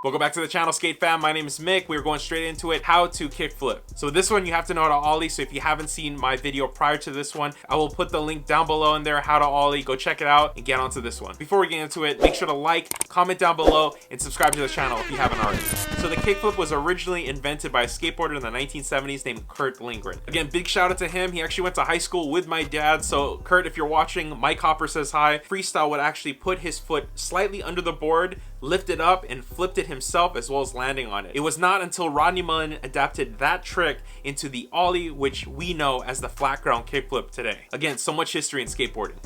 Welcome back to the channel, Skate Fam. My name is Mick. We're going straight into it. How to kickflip. So this one, you have to know how to ollie. So if you haven't seen my video prior to this one, I will put the link down below in there, how to ollie. Go check it out and get onto this one. Before we get into it, make sure to like, comment down below, and subscribe to the channel if you haven't already. So the kickflip was originally invented by a skateboarder in the 1970s named Kurt Lindgren. Again, big shout out to him. He actually went to high school with my dad. So Kurt, if you're watching, Mike Hopper says hi. Freestyle would actually put his foot slightly under the board, lift it up, and flipped it himself as well as landing on it. It was not until Rodney Mullen adapted that trick into the ollie, which we know as the flat ground kickflip today. Again, so much history in skateboarding.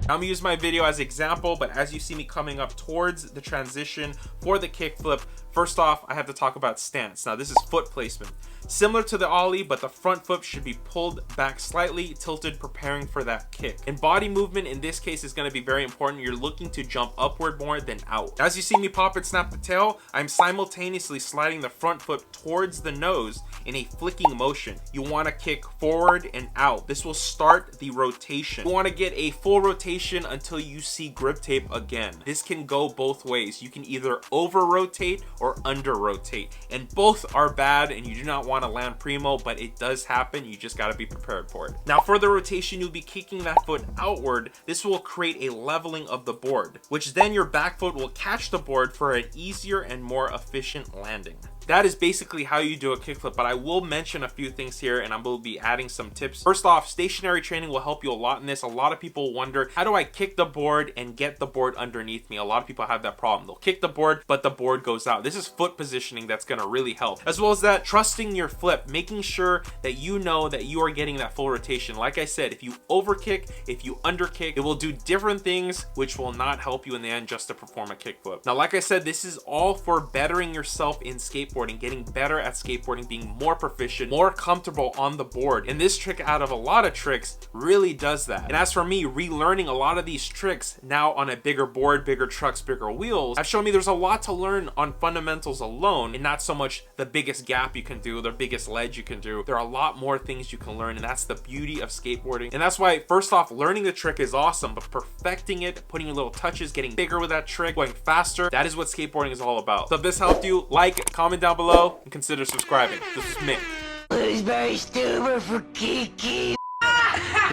I'm gonna use my video as an example, but as you see me coming up towards the transition for the kickflip, first off, I have to talk about stance. Now this is foot placement. Similar to the ollie, but the front foot should be pulled back slightly, tilted, preparing for that kick. And body movement in this case is gonna be very important. You're looking to jump upward more than out. As you see me pop and snap the tail, I'm simultaneously sliding the front foot towards the nose in a flicking motion. You wanna kick forward and out. This will start the rotation. You wanna get a full rotation until you see grip tape again. This can go both ways. You can either over rotate or under rotate, and both are bad, and you do not want to land primo, but it does happen. You just got to be prepared for it. Now for the rotation, you'll be kicking that foot outward. This will create a leveling of the board, which then your back foot will catch the board for an easier and more efficient landing. That is basically how you do a kickflip, but I will mention a few things here and I will be adding some tips. First off, stationary training will help you a lot in this. A lot of people wonder, how do I kick the board and get the board underneath me? A lot of people have that problem. They'll kick the board, but the board goes out. This is foot positioning that's gonna really help. As well as that, trusting your flip, making sure that you know that you are getting that full rotation. Like I said, if you overkick, if you underkick, it will do different things, which will not help you in the end just to perform a kickflip. Now, like I said, this is all for bettering yourself in skateboarding, getting better at skateboarding, being more proficient, more comfortable on the board. And this trick, out of a lot of tricks, really does that. And as for me, relearning a lot of these tricks now on a bigger board, bigger trucks, bigger wheels, have shown me there's a lot to learn on fundamentals alone, and not so much the biggest gap you can do, the biggest ledge you can do. There are a lot more things you can learn, and that's the beauty of skateboarding. And that's why, first off, learning the trick is awesome, but perfecting it, putting your little touches, getting bigger with that trick, going faster, that is what skateboarding is all about. So if this helped you, like, comment down below, and consider subscribing. This is Mick. Blueberry stupid for Kiki.